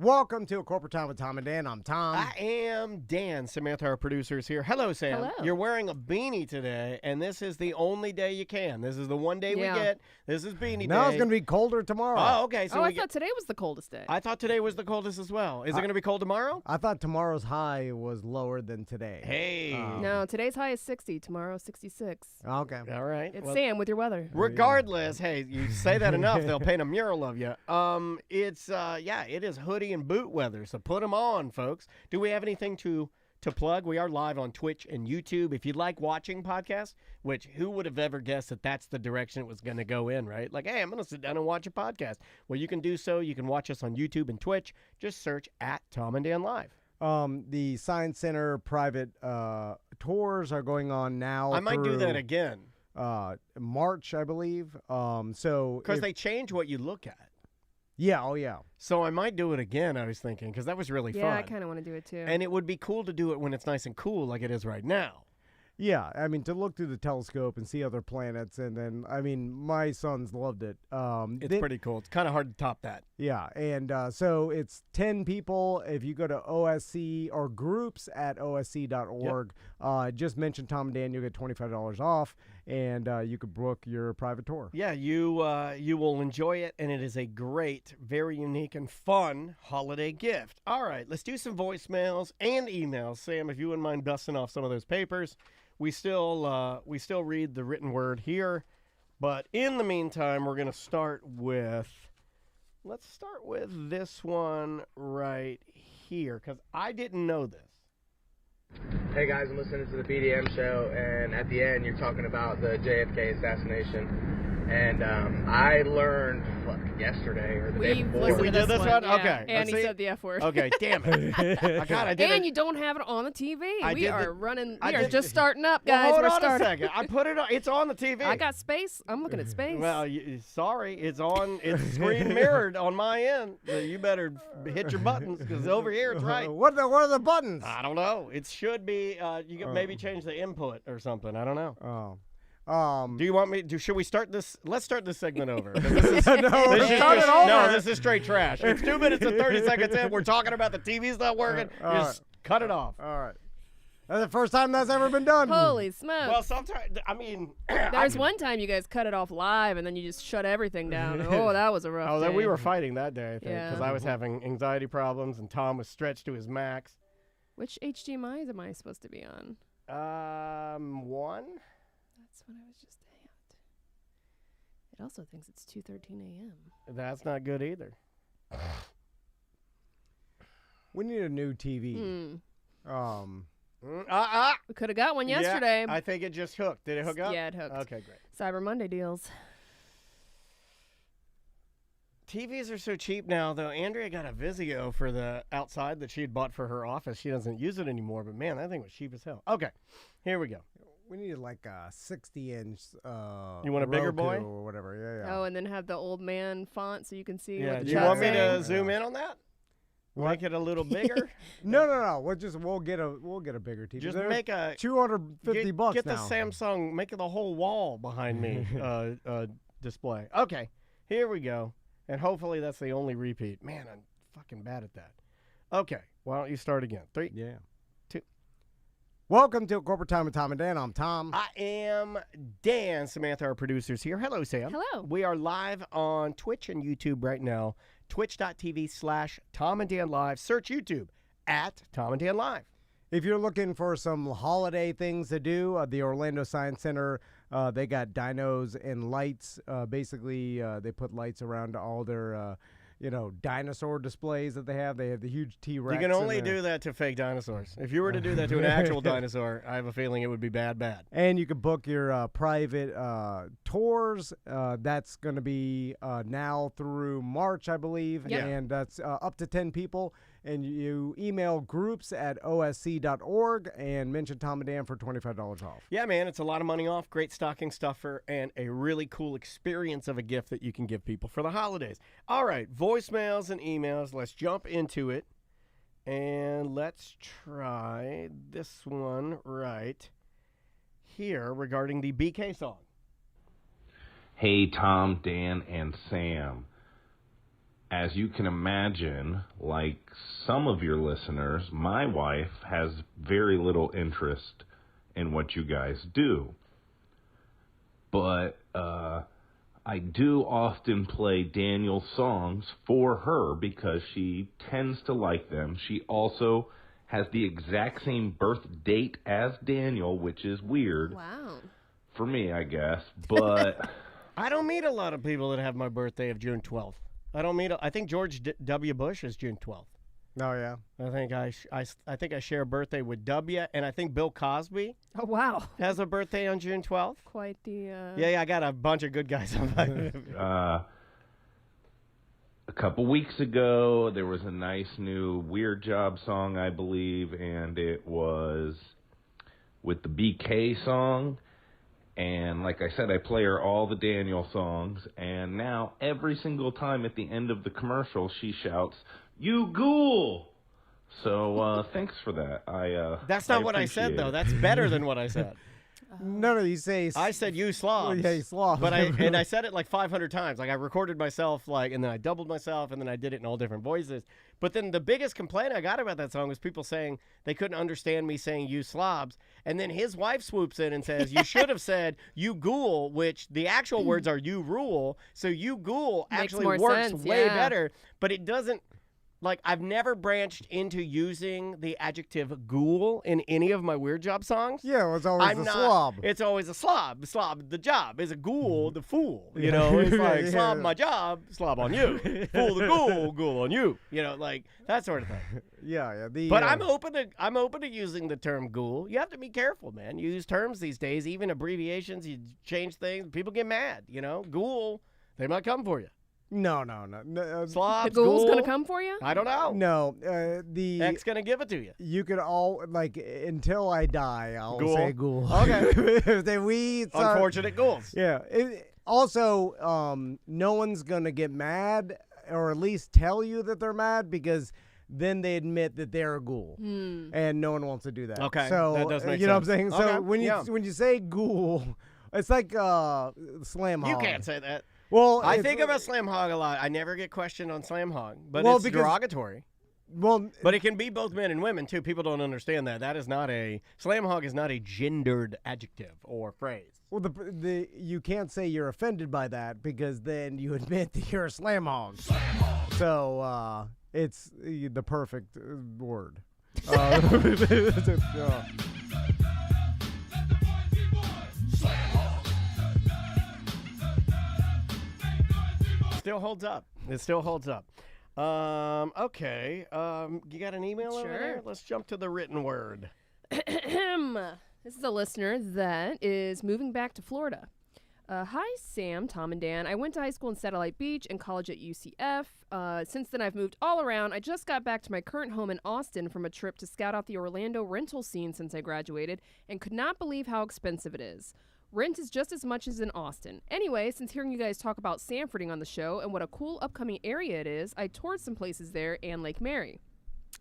Welcome to A Corporate Time with Tom and Dan. I'm Tom. I am Dan. Samantha, our producer, is here. Hello, Sam. Hello. You're wearing a beanie today, and this is the only day you can. This is the one day we get. This is beanie day. Now it's going to be colder tomorrow. Oh, okay. So I thought today was the coldest day. I thought today was the coldest as well. Is it going to be cold tomorrow? I thought tomorrow's high was lower than today. Hey. No, today's high is 60. Tomorrow's 66. Okay. All right. It's Sam with your weather. Regardless, hey, you say that enough, they'll paint a mural of you. It is hoodie and boot weather, so put them on, folks. Do we have anything to plug? We are live on Twitch and YouTube. If you like watching podcasts, which who would have ever guessed that that's the direction it was going to go in, right? Like, hey, I'm going to sit down and watch a podcast. Well, you can do so. You can watch us on YouTube and Twitch. Just search at Tom and Dan Live. The Science Center private tours are going on now. I might do that again. March, I believe. Because they change what you look at. Yeah, oh yeah. So I might do it again, I was thinking, because that was really fun. Yeah, I kind of want to do it too. And it would be cool to do it when it's nice and cool like it is right now. Yeah, I mean, to look through the telescope and see other planets, and then, I mean, my sons loved it. It's pretty cool. It's kind of hard to top that. Yeah, and so it's 10 people. If you go to OSC or groups at OSC.org, just mention Tom and Dan, you'll get $25 off, and you could book your private tour. Yeah, you will enjoy it, and it is a great, very unique, and fun holiday gift. All right, let's do some voicemails and emails. Sam, if you wouldn't mind dusting off some of those papers. We still read the written word here, but in the meantime, we're going to start with, let's start with this one right here, because I didn't know this. Hey guys, I'm listening to the BDM show, and at the end, you're talking about the JFK assassination. And I learned yesterday or the day before. We did this one? Yeah. Okay. And he said the F word. Okay, damn it. I did and you don't have it on the TV. We are just starting up, well, guys. hold We're on starting. a second. I put it on. It's on the TV. I got space. I'm looking at space. Well, sorry. It's on. It's screen mirrored on my end. So you better hit your buttons because over here it's right. What are the buttons? I don't know. It should be. You can maybe change the input or something. I don't know. Oh. Do you want me? Should we start this? Let's start this segment over. This is this is straight trash. It's 2 minutes and 30 seconds in. We're talking about the TV's not working. Just cut it off. All right. That's the first time that's ever been done. Holy smokes. Well, sometimes, I mean. There's one time you guys cut it off live and then you just shut everything down. Oh, that was a rough day. Then we were fighting that day, I think, because Yeah. I was having anxiety problems and Tom was stretched to his max. Which HDMI am I supposed to be on? One. That's what I was just at. It also thinks it's 2:13 a.m. That's not good either. We need a new TV. We could have got one yesterday. Yeah, I think it just hooked. Did it hook up? Yeah, it hooked. Okay, great. Cyber Monday deals. TVs are so cheap now, though. Andrea got a Vizio for the outside that she had bought for her office. She doesn't use it anymore, but man, that thing was cheap as hell. Okay, here we go. We need like a 60-inch. You want a bigger boy or whatever? Yeah. Oh, and then have the old man font so you can see. Yeah. What the Do you chat's want me saying. to zoom in on that? Make it a little bigger? No. We'll get a bigger TV. Just make a $250 Get now. the Samsung. Make it the whole wall behind me display. Okay, here we go. And hopefully that's the only repeat. Man, I'm fucking bad at that. Okay, why don't you start again? 3, 2. Welcome to Corporate Time with Tom and Dan. I'm Tom. I am Dan. Samantha, our producer's here. Hello, Sam. Hello. We are live on Twitch and YouTube right now. Twitch.tv/Tom and Dan Live. Search YouTube at Tom and Dan Live. If you're looking for some holiday things to do, the Orlando Science Center, they got dinos and lights. Basically, they put lights around all their, dinosaur displays that they have. They have the huge T-Rex. You can only do that to fake dinosaurs. If you were to do that to an actual dinosaur, I have a feeling it would be bad. And you can book your private tours. That's going to be now through March, I believe. Yep. And that's up to 10 people. And you email groups at osc.org and mention Tom and Dan for $25 off. Yeah, man, it's a lot of money off, great stocking stuffer, and a really cool experience of a gift that you can give people for the holidays. All right, voicemails and emails. Let's jump into it. And let's try this one right here regarding the BK song. Hey, Tom, Dan, and Sam. as you can imagine, like some of your listeners, my wife has very little interest in what you guys do. But I do often play Daniel's songs for her because she tends to like them. She also has the exact same birth date as Daniel, which is weird. Wow. For me, I guess. But I don't meet a lot of people that have my birthday of June 12th. I think George W. Bush is June 12th. Oh, yeah. I think I think I share a birthday with W, and I think Bill Cosby Oh, wow. has a birthday on June 12th. Quite the... Yeah, I got a bunch of good guys on my... a couple weeks ago, there was a nice new Weird Job song, I believe, and it was with the BK song. And like I said, I play her all the Daniel songs, and now every single time at the end of the commercial, she shouts, "You ghoul!" So thanks for that. That's not what I said, though. That's better than what I said. No, you say... I said you slobs. Yeah, you slobs. But I said it like 500 times. Like I recorded myself, and then I doubled myself, and then I did it in all different voices. But then the biggest complaint I got about that song was people saying they couldn't understand me saying you slobs. And then his wife swoops in and says, you should have said you ghoul, which the actual words are you rule. So you ghoul Makes actually more works sense, way yeah. better. But it doesn't. Like, I've never branched into using the adjective ghoul in any of my Weird Job songs. Yeah, well, it's always a slob. It's always a slob. Slob the job. Is a ghoul the fool. You know, it's like Yeah. slob my job, slob on you. Fool the ghoul, ghoul on you. You know, like that sort of thing. Yeah. But I'm open to using the term ghoul. You have to be careful, man. You use terms these days, even abbreviations. You change things. People get mad. You know, ghoul. They might come for you. No. Slobs, the ghoul's ghoul. going to come for you? I don't know. No, the X gonna give it to you. you could all like until I die. I'll Ghoul? say ghoul. Okay. Then Unfortunate ghouls. Yeah. Also, no one's gonna get mad or at least tell you that they're mad because then they admit that they're a ghoul, and no one wants to do that. Okay, So that does make you know what I'm sense. saying. Okay, So when you say ghoul, it's like slam hog. You can't say that. Well, I it's- think about Slam Hog a lot. I never get questioned on Slam Hog, but Well, it's because- derogatory. Well, But it can be both men and women, too. People don't understand that. That is not Slam Hog is not a gendered adjective or phrase. well, you can't say you're offended by that because then you admit that you're a slam hog. So it's the perfect word. Still holds up. It still holds up. Okay. You got an email over Sure. there? Let's jump to the written word. This is a listener that is moving back to Florida. Hi, Sam, Tom, and Dan. I went to high school in Satellite Beach and college at UCF. Since then, I've moved all around. I just got back to my current home in Austin from a trip to scout out the Orlando rental scene since I graduated and could not believe how expensive it is. Rent is just as much as in Austin. Anyway, since hearing you guys talk about Sanfording on the show and what a cool upcoming area it is, I toured some places there and Lake Mary.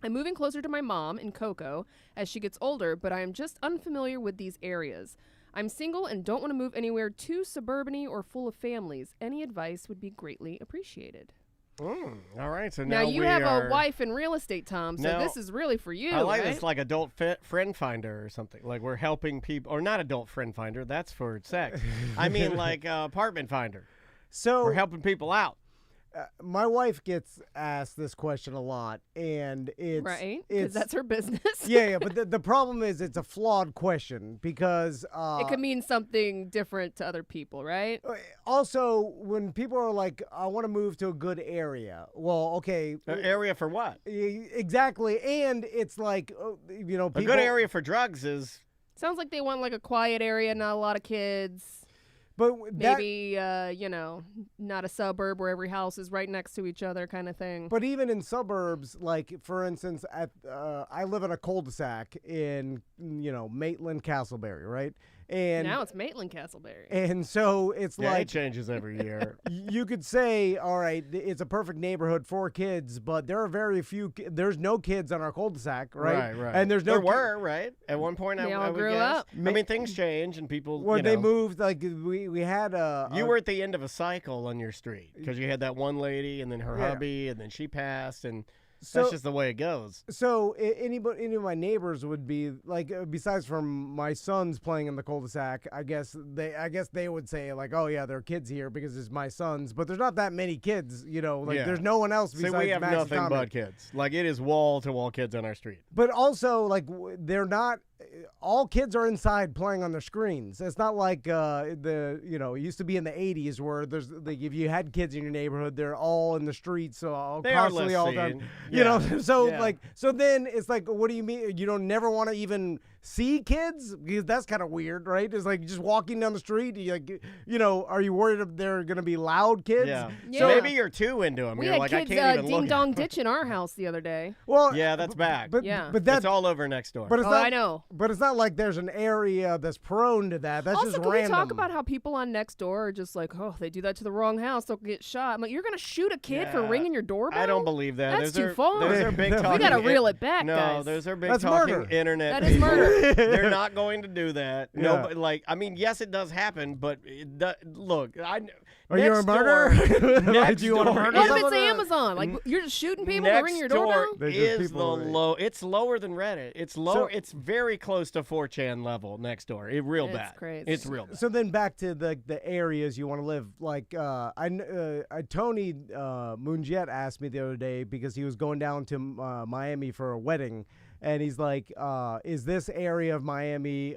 I'm moving closer to my mom in Cocoa as she gets older, but I am just unfamiliar with these areas. I'm single and don't want to move anywhere too suburban-y or full of families. Any advice would be greatly appreciated. All right. So Now, now you we have are, a wife in real estate, Tom, so Now, this is really for you, I like right? this, like adult friend finder or something. Like we're helping people, or not adult friend finder. That's for sex. I mean, like apartment finder. So We're helping people out. my wife gets asked this question a lot, and it's Right? Because It's that's her business. yeah. But the problem is it's a flawed question because It could mean something different to other people, right? also when people are like, I want to move to a good area. Well, okay, Area for what? exactly, and it's like people, A good area for drugs is Sounds like they want like a quiet area, not a lot of kids. But Maybe, not a suburb where every house is right next to each other kind of thing. But even in suburbs, like for instance, I live in a cul-de-sac in Maitland, Castleberry, right? And now it's Maitland Castleberry. and so it's Yeah, like it changes every year. you could say, all right, it's a perfect neighborhood for kids, but there are very few. There's no kids on our cul-de-sac, right? Right. And there's no. There were, right? At one point, They I all would grew guess. up. I mean, things change and people. Well, you they know, moved. Like we had a. You were at the end of a cycle on your street because you had that one lady and then her Yeah. hubby and then she passed and So- that's just the way it goes. So any of my neighbors would be like, besides from my sons playing in the cul-de-sac, I guess they would say like, oh yeah, there are kids here because it's my sons, but there's not that many kids, like Yeah. there's no one else See, besides we have Max and nothing Tommy. but kids. Like it is wall to wall kids on our street. But also like they're not. All kids are inside playing on their screens. It's not like it used to be in the 80s where there's like if you had kids in your neighborhood, they're all in the streets, so They are constantly less all done. seen. You know, Yeah. so Yeah. so then it's like, what do you mean? You don't never want to even see kids because that's kind of weird, right? It's like just walking down the street. You like, are you worried if they're gonna be loud kids? Yeah. Yeah. So maybe you're too into them. We You're had like, kids I can't even ding look. dong ditch in our house the other day. Well, Yeah, that's back. But Yeah. but that's It's all over next door. but it's Oh, not. I know. But it's not like there's an area that's prone to that. That's Also, just can random. we talk about how people on Nextdoor are just like, oh, they do that to the wrong house, they'll get shot. I'm like, you're gonna shoot a kid for Yeah. ringing your doorbell? I don't believe that. That's those too are, far. Those are big We talking. We gotta reel it back, No, guys. those are big That's talking murder. internet. That is people. murder. They're not going to do that. Yeah. No, but like, I mean, yes, it does happen, but look, Are you a murderer? Next Do you want to door murder What if someone? it's Amazon? Like, you're just shooting people to Next ring your door doorbell? They're just is the people- low. It's lower than Reddit. It's low. So- It's very close to 4chan level next door. It's real It's bad. crazy. It's real bad. So then back to the areas you want to live. Like Tony Moonjet asked me the other day because he was going down to Miami for a wedding. And he's like, is this area of Miami,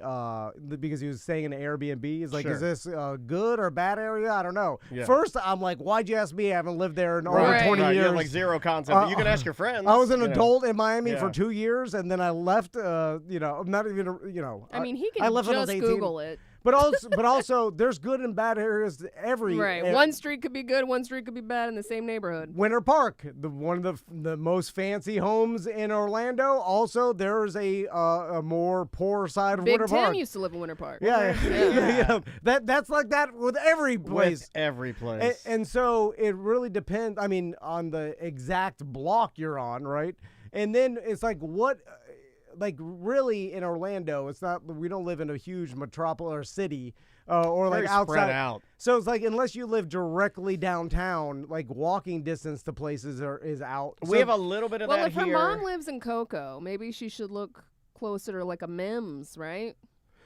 because he was staying in an Airbnb, he's like, Sure. is this a good or bad area? I don't know. Yeah. First, I'm like, why'd you ask me? I haven't lived there in over Right. 20 Right, you years. have like zero concept. But you can ask your friends. I was an you know. adult in Miami Yeah. for 2 years, and then I left, I'm not even, I mean, he I can left when I was just 18. Google it. But also, there's good and bad areas every Right. One street could be good, one street could be bad in the same neighborhood. Winter Park, one of the most fancy homes in Orlando. Also, there's a more poor side of Big Winter Tim Park. used to live in Winter Park. Yeah, Yeah. that's like that with every place. With every place. And so it really depends. I mean, on the exact block you're on, right? And then it's like what. Like really in Orlando, it's not. We don't live in a huge metropolis or city, or like Very outside. spread out. So it's like unless you live directly downtown, like walking distance to places is out. We So- have a little bit of Well, that if her here. mom lives in Cocoa, maybe she should look closer to like a Mims, right?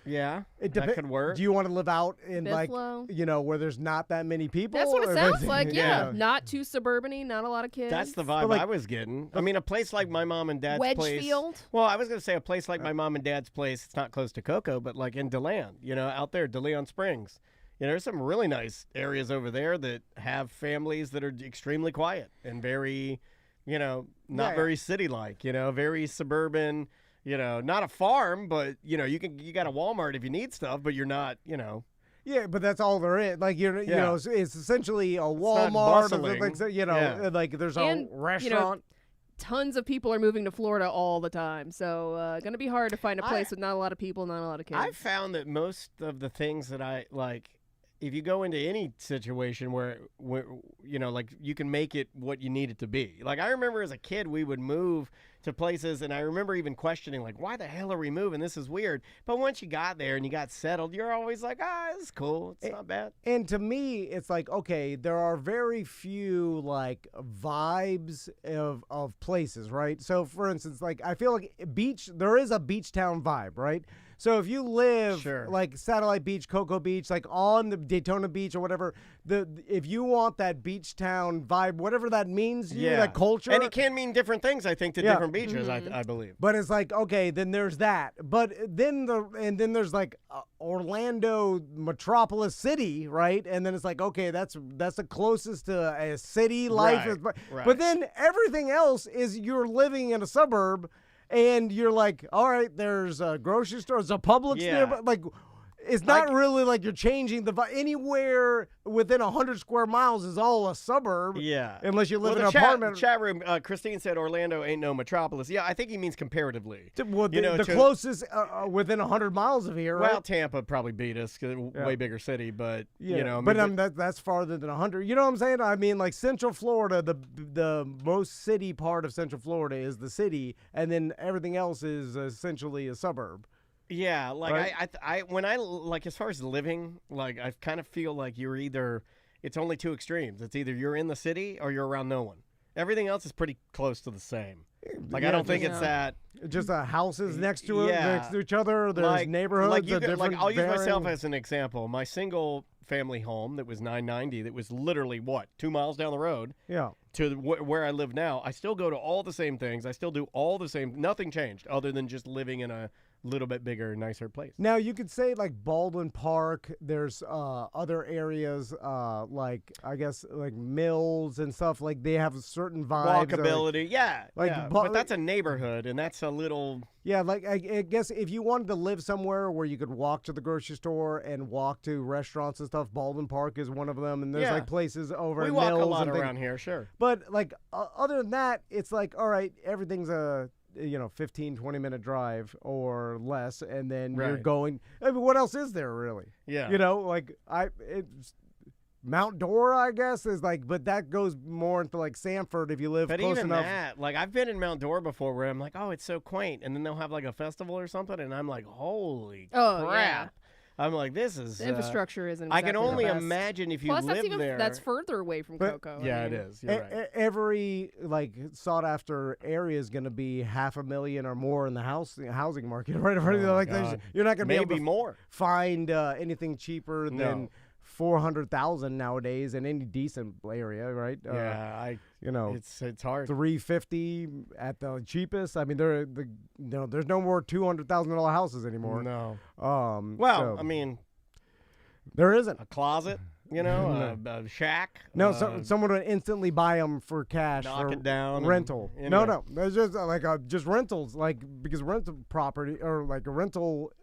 Yeah, It that depe- could work. Do you want to live out in Bithlow? like where there's not that many people? That's what it Or sounds if- like. Yeah. Not too suburban-y, not a lot of kids. That's the vibe like- I was getting. I mean, a place like my mom and dad's place. Wedgefield. Well, I was going to say a place like my mom and dad's place. It's not close to Cocoa, but like in DeLeon, out there, DeLeon Springs. There's some really nice areas over there that have families that are extremely quiet and very, not Yeah. very city-like. Very suburban. Not a farm, but you got a Walmart if you need stuff, but you're not. Yeah, but that's all there is. Like you Yeah. know, it's essentially a not Walmart. bustling. Like, Yeah. like there's And, a restaurant. Tons of people are moving to Florida all the time, so gonna be hard to find a place with not a lot of people, not a lot of kids. I've found that most of the things that I like, if you go into any situation where like you can make it what you need it to be. Like I remember as a kid, we would move to places, and I remember even questioning, like, why the hell are we moving? This is weird. But once you got there and you got settled, you're always like, this is cool. It's not bad. And to me, it's like, okay, there are very few like vibes of places, right? So for instance, like I feel like there is a beach town vibe, right? So if you live Sure. like Satellite Beach, Cocoa Beach, like on the Daytona Beach or whatever, if you want that beach town vibe, whatever that means, to you, that culture. And it can mean different things, I think, to Yeah. different beaches, I believe. But it's like, okay, then there's that. But then there's like Orlando metropolis city, right? And then it's like, okay, that's the closest to a city life. Right. But then everything else is you're living in a suburb, and you're like, all right, there's a grocery store, there's a Publix Yeah. nearby. Like, it's not really like you're changing the anywhere within 100 square miles is all a suburb. Yeah. Unless you live in an the apartment. Chat room, Christine said Orlando ain't no metropolis. Yeah, I think he means comparatively. Well, the closest within 100 miles of here, right? Well, Tampa probably beat us because way bigger city, but, that's farther than 100. You know what I'm saying? I mean, like Central Florida, the most city part of Central Florida is the city, and then everything else is essentially a suburb. Yeah, like right? I when I like as far as living, like I kind of feel like it's only two extremes. It's either you're in the city or you're around no one. Everything else is pretty close to the same. Like I don't think it's that. Just houses next to each other. There's neighborhoods. I'll use myself as an example. My single family home that was $990. That was literally 2 miles down the road. Yeah. To where I live now. I still go to all the same things. I still do all the same. Nothing changed other than just living in a little bit bigger, nicer place. Now you could say like Baldwin Park. There's other areas like I guess like Mills and stuff. Like they have certain vibes. Walkability, Like, but that's a neighborhood, and that's a little. Yeah, like I guess if you wanted to live somewhere where you could walk to the grocery store and walk to restaurants and stuff, Baldwin Park is one of them. And there's like places over in Mills. We walk a lot and around here, sure. But like other than that, it's like all right, everything's a 15-20 minute drive or less, and then you're going. I mean, what else is there really? Yeah, it's Mount Dora, I guess, is like, but that goes more into like Sanford if you live close enough. But even that, like I've been in Mount Dora before, where I'm like, oh, it's so quaint, and then they'll have like a festival or something, and I'm like, holy crap. Yeah. I'm like, this is the infrastructure isn't. I can only the best. imagine if you live there. That's further away from Cocoa. Yeah, it is. You're right. Every like sought after area is going to be $500,000 or more in the housing market, right? You're not going to be able to more find anything cheaper than $400,000 nowadays in any decent area, right? It's hard. $350 at the cheapest. I mean, there's no more $200,000 houses anymore. No. I mean, there isn't a closet. A shack. No, someone would instantly buy them for cash. Knock it down. Rental. No. There's just just rentals, because rental property or like a rental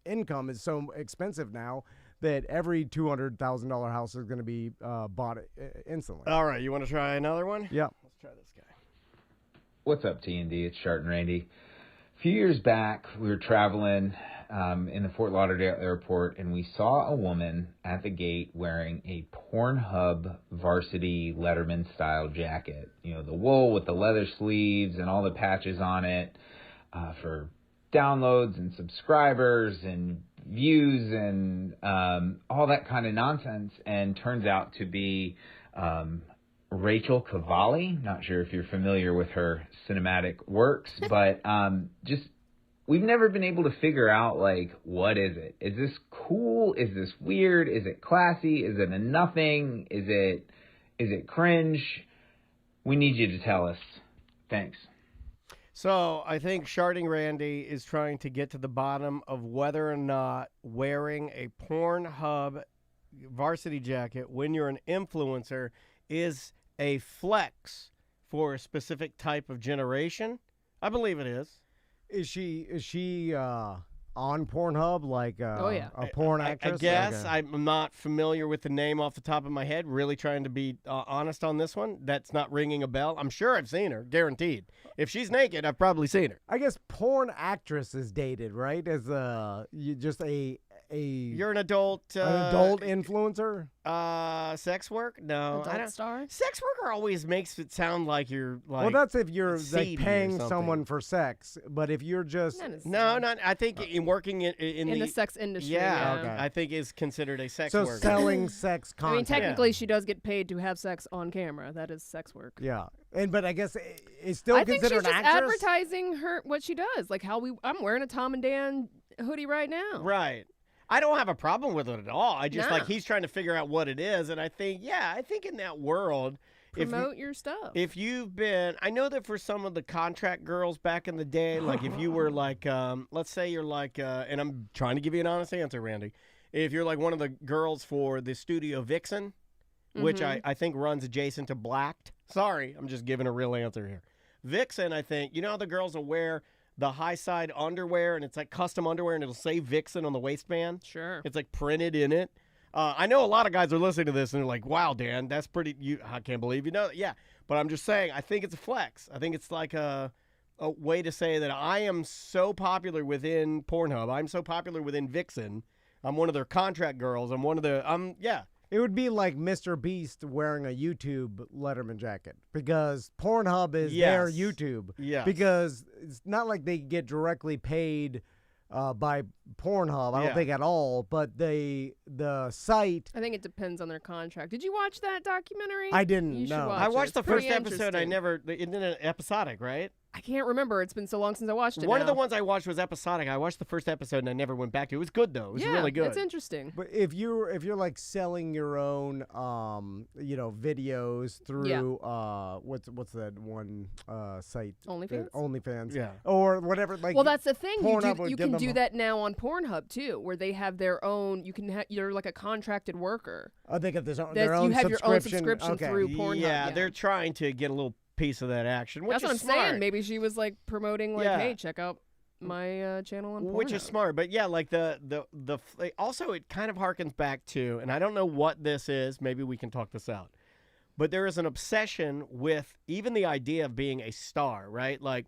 income is so expensive now that every $200,000 house is going to be bought instantly. All right, you want to try another one? Yeah. Let's try this guy. What's up, T&D? It's Shart and Randy. A few years back, we were traveling in the Fort Lauderdale airport, and we saw a woman at the gate wearing a Pornhub varsity Letterman-style jacket. The wool with the leather sleeves and all the patches on it for downloads and subscribers and views and all that kind of nonsense, and turns out to be Rachel Cavalli. Not sure if you're familiar with her cinematic works, but we've never been able to figure out, like, what is it? Is this cool? Is this weird? Is it classy? Is it a nothing? Is it cringe? We need you to tell us. Thanks. So I think Sharding Randy is trying to get to the bottom of whether or not wearing a Pornhub varsity jacket when you're an influencer is a flex for a specific type of generation. I believe it is. Is she on Pornhub like a porn actress? I guess. Okay. I'm not familiar with the name off the top of my head. Really trying to be honest on this one. That's not ringing a bell. I'm sure I've seen her, guaranteed. If she's naked, I've probably seen her. I guess porn actress is dated, right? As just a you're an adult influencer. Sex work? No, adult star. Sex worker always makes it sound like you're like. Well, that's if you're like paying someone for sex, but if you're just not. I think in working in the sex industry. Yeah, okay. I think is considered a sex worker. So selling sex content. I mean, technically, she does get paid to have sex on camera. That is sex work. Yeah, but I guess it's still considered an actress. I think she's just advertising what she does, like I'm wearing a Tom and Dan hoodie right now. Right. I don't have a problem with it at all. I just like he's trying to figure out what it is, and I think in that world, promote your stuff. If you've been, I know that for some of the contract girls back in the day, like if you were like, let's say you're like, and I'm trying to give you an honest answer, Randy. If you're like one of the girls for the Studio Vixen, which I think runs adjacent to Blacked. Sorry, I'm just giving a real answer here. Vixen, I think, how the girls will wear the high side underwear, and it's like custom underwear, and it'll say Vixen on the waistband. Sure. It's like printed in it. I know a lot of guys are listening to this and they're like, "Wow, Dan, that's pretty. I can't believe you know that." Yeah, but I'm just saying, I think it's a flex. I think it's like a way to say that I am so popular within Pornhub. I'm so popular within Vixen. I'm one of their contract girls. I'm one of the. Yeah. It would be like Mr. Beast wearing a YouTube Letterman jacket because Pornhub is their YouTube. Yeah. Because it's not like they get directly paid by Pornhub. I don't think at all. But the site. I think it depends on their contract. Did you watch that documentary? I didn't. You should No. watch I it. watched It's the first pretty episode. I interesting. never. Isn't it episodic, right? I can't remember. It's been so long since I watched it. One of the now. ones I watched was episodic. I watched the first episode and I never went back to it. It was good though. It was really good. It's interesting. But if you're like selling your own videos through what's that one site? OnlyFans? OnlyFans. Yeah. Or whatever. Like, Well, that's the thing. Pornhub would You give can do them- that now on Pornhub too, where they have their own. You can you're like a contracted worker. they got their That own you have your own subscription. subscription Okay. through Pornhub. Yeah, they're trying to get a little piece of that action, which That's what I'm is smart. saying. Maybe she was like promoting, like, Yeah. hey, check out my channel on Pornhub. Which is smart, but yeah, like also it kind of harkens back to, and I don't know what this is. Maybe we can talk this out. But there is an obsession with even the idea of being a star, right? Like,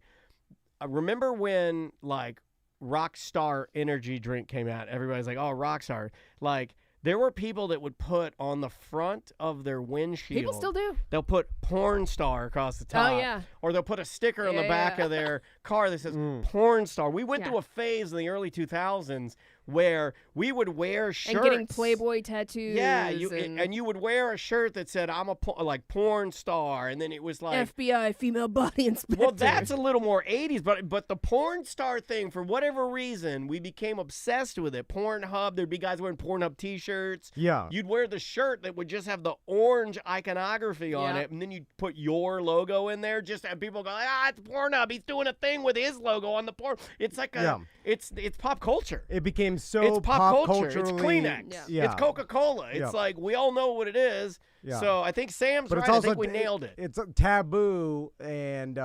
I remember when like Rockstar energy drink came out. Everybody's like, "Oh, Rockstar!" Like, there were people that would put on the front of their windshield. People still do. They'll put porn star across the top. Oh, yeah. Or they'll put a sticker on the Yeah, back yeah. of their car that says porn star. We went Yeah. through a phase in the early 2000s where we would wear shirts. And getting Playboy tattoos. Yeah, and and you would wear a shirt that said, I'm a porn star. And then it was like, FBI female body inspector. well, that's a little more 80s, but the porn star thing, for whatever reason, we became obsessed with it. Pornhub, there'd be guys wearing Pornhub t-shirts. Yeah. You'd wear the shirt that would just have the orange iconography on Yeah. it, and then you'd put your logo in there. Just have people go, it's Pornhub. He's doing a thing with his logo on the porn. It's like it's pop culture. It became so It's pop culture. It's culturally- Kleenex. Yeah. It's Coca-Cola. It's Yeah. like we all know what it is. Yeah. So I think Sam's But right. it's also I think we nailed it. It's a taboo, and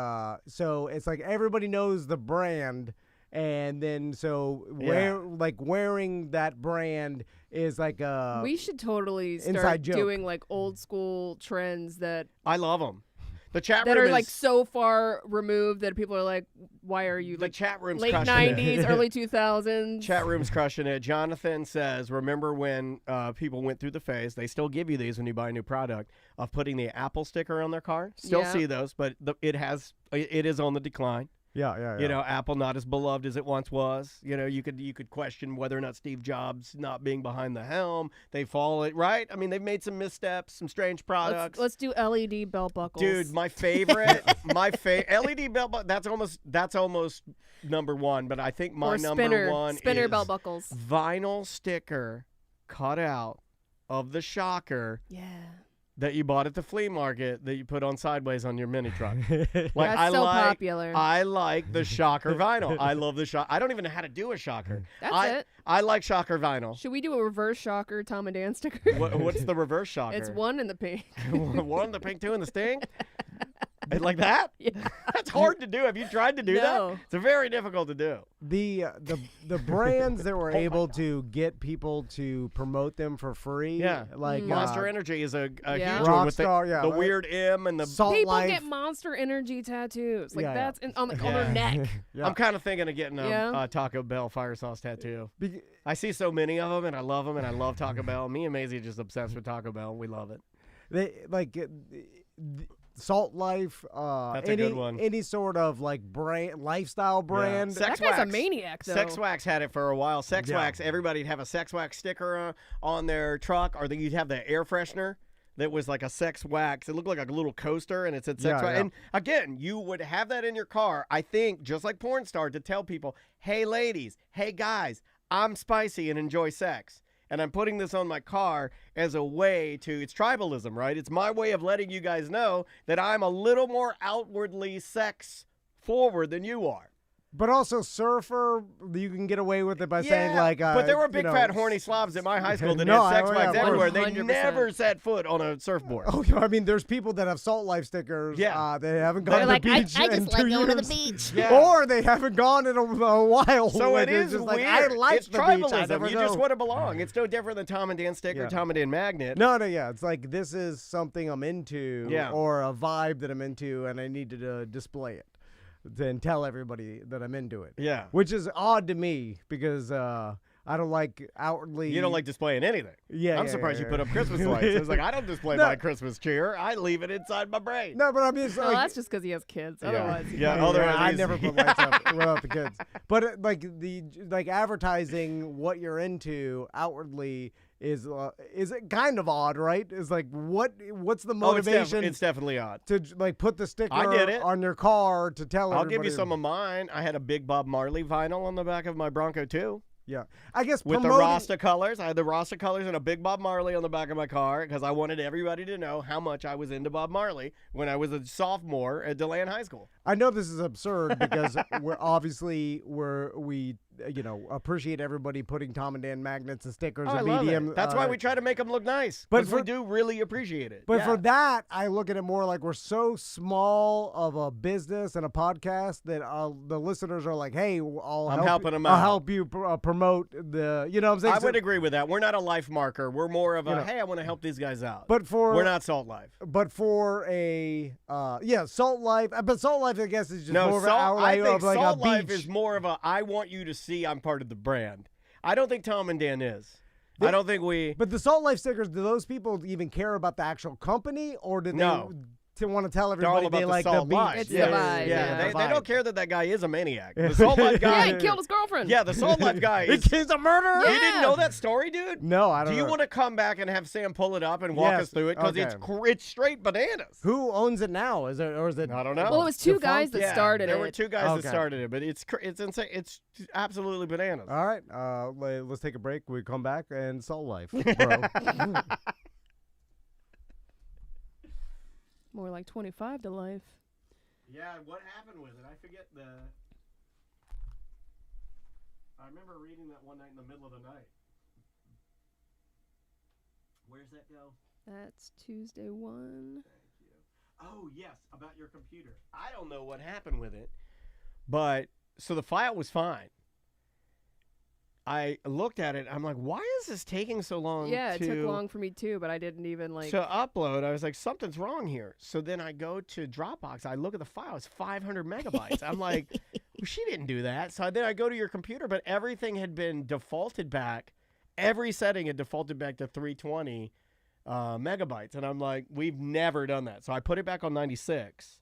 so it's like everybody knows the brand, and then so wearing that brand is like a We should totally inside start joke. doing like old school trends that I love them. The chat that room are is, like so far removed that people are like, why are you the like chat room's late crushing it. 90s, early 2000s? Chat room's crushing it. Jonathan says, remember when people went through the phase, they still give you these when you buy a new product, of putting the Apple sticker on their car. Still Yeah. see those, but it is on the decline. yeah. You know, Apple not as beloved as it once was. You know, you could question whether or not Steve Jobs not being behind the helm. They fall it right. I mean, they've made some missteps, some strange products. Let's do LED belt buckles. Dude, my favorite, LED belt buckle. That's almost number one. But I think my or number spinner, one spinner is belt buckles. vinyl sticker cut out of the shocker Yeah. that you bought at the flea market that you put on sideways on your mini truck. Like, That's I so like, popular. I like the shocker vinyl. I love the shocker. I don't even know how to do a shocker. That's it. I like shocker vinyl. Should we do a reverse shocker Tom and Dan sticker? What's the reverse shocker? It's one in the pink. One, the pink, two, and the sting? Like that? Yeah. That's hard to do. Have you tried to do No. that? It's very difficult to do. The brands that were able to get people to promote them for free, Yeah. like Monster Energy is a Yeah. huge one with Rockstar, yeah, the right. weird M and the... Salt People Life. get Monster Energy tattoos. Like Yeah, yeah. that's on Yeah. their neck. Yeah. I'm kind of thinking of getting a Yeah. Taco Bell fire sauce tattoo. Be- I see so many of them, and I love them, and I love Taco Bell. Me and Maisie are just obsessed with Taco Bell. We love it. They like Salt Life. That's a any, good one. Any sort of like brand, lifestyle brand. Sex That guy's a Wax. maniac, though. Sex Wax had it for a while. Sex Yeah. Wax, everybody'd have a Sex Wax sticker on their truck, or you'd have the air freshener that was like a Sex Wax. It looked like a little coaster, and it said Sex Yeah, Wax. yeah. And again, you would have that in your car, I think, just like Porn Star, to tell people, hey, ladies, hey, guys, I'm spicy and enjoy sex. And I'm putting this on my car as a way to, it's tribalism, right? It's my way of letting you guys know that I'm a little more outwardly sex forward than you are. But also surfer, you can get away with it by saying like. But there were big you know, fat horny slobs at my high school that No, had sex I- flags yeah, everywhere. They 100%. never set foot on a surfboard. Oh, I mean, there's people that have Salt Life stickers. Yeah. They haven't gone They're to like, the I beach just in like 2 going to the years. beach. Yeah. Or they haven't gone in a while. So Like, it they're is just weird. like, I like it's the beach. I tribalism. never You go. just want to belong. It's no different than Tom and Dan sticker, Yeah. Tom and Dan magnet. No, yeah. It's like this is something I'm into, Yeah. or a vibe that I'm into, and I need to display it and tell everybody that I'm into it. Yeah. Which is odd to me because I don't like outwardly. You don't like displaying anything. Yeah, I'm yeah, surprised yeah, you put up yeah. Christmas lights. I was like, I don't display No. my Christmas cheer. I leave it inside my brain. No, but I mean, it's Well, like, that's just because he has kids. Otherwise, Yeah, Yeah, otherwise I he's- never put lights up without the kids. But like advertising what you're into outwardly is it kind of odd, right? Is like what's the Oh, motivation it's definitely odd. to like put the sticker I did it. on your car to tell I'll everybody? give you some of mine. I had a big Bob Marley vinyl on the back of my Bronco too. Yeah, I guess With the promoting- Rasta colors. I had the Rasta colors and a big Bob Marley on the back of my car because I wanted everybody to know how much I was into Bob Marley when I was a sophomore at DeLand High School. I know this is absurd because we appreciate everybody putting Tom and Dan magnets and stickers Oh, I and love medium. it. That's why we try to make them look nice. but But we for- do really appreciate it. But Yeah. for that, I look at it more like we're so small of a business and a podcast that the listeners are like, "Hey, I'm helping 'em I'll out." help you promote the." You know what I'm saying? I So- would agree with that. We're not a life marker. We're more of a, You know. hey, I want to help these guys out. But for we're not Salt Life. But for a Salt Life, but Salt Life, I guess, is just No, more of Salt, an outlet I think of like Salt a Life beach. is more of a, I want you to see I'm part of the brand. I don't think Tom and Dan is. I don't think we. But the Salt Life stickers, do those people even care about the actual company, or do No. they want to tell They're all everybody about they the like the Salt beach? Life. It's the yeah, vibe, yeah. They vibe. don't care that that guy is a maniac. The Salt Life yeah, guy. he killed his girlfriend. Yeah, the Salt Life guy is. He's a murderer. You didn't know that story, dude? No, I don't Do know. you want to come back and have Sam pull it up and walk Yes, us through it? Because okay. it's straight bananas. Who owns it now? Is it or is it? I don't know. Well, it was two defunct? guys that Yeah, started there it. were two guys Okay. that started it, but it's insane. It's absolutely bananas. All right, let's take a break. We come back and Salt Life, bro. More like 25 to life. Yeah, what happened with it? I forget the. I remember reading that one night in the middle of the night. Where's that go? That's Tuesday 1. Thank you. Oh, yes, about your computer. I don't know what happened with it, but so the file was fine. I looked at it. I'm like, why is this taking so long? Yeah, it to... took long for me too, but I didn't even like. to upload. I was like, something's wrong here. So then I go to Dropbox. I look at the file. It's 500 megabytes. I'm like, well, she didn't do that. So then I go to your computer, but everything had been defaulted back. Every setting had defaulted back to 320 megabytes. And I'm like, we've never done that. So I put it back on 96.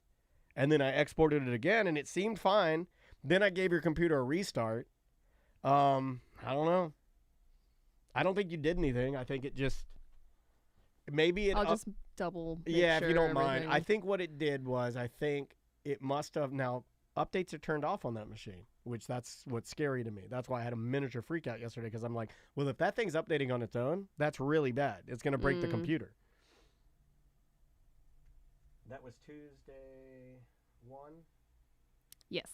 And then I exported it again, and it seemed fine. Then I gave your computer a restart. I don't know. I don't think you did anything. I think it just maybe it. I'll just double. Make yeah, sure if you don't mind. everything- I think what it did was I think it must have now updates are turned off on that machine, which that's what's scary to me. That's why I had a miniature freak out yesterday because I'm like, well, if that thing's updating on its own, that's really bad. It's going to break the computer. That was Tuesday 1. Yes.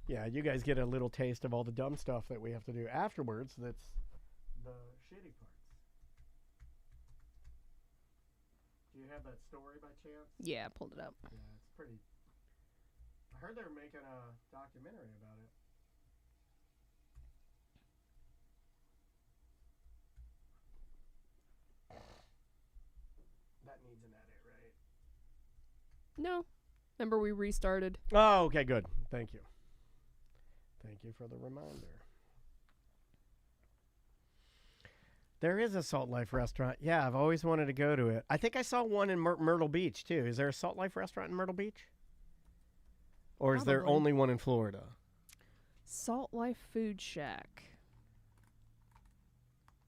Yeah, you guys get a little taste of all the dumb stuff that we have to do afterwards. That's the shitty parts. Do you have that story by chance? Yeah, I pulled it up. Yeah, it's pretty. I heard they're making a documentary about it. That needs an edit, right? No. Remember we restarted. Oh, okay, good. Thank you. Thank you for the reminder. There is a Salt Life restaurant. Yeah, I've always wanted to go to it. I think I saw one in Myrtle Beach, too. Is there a Salt Life restaurant in Myrtle Beach? Or is there Probably. only one in Florida? Salt Life Food Shack.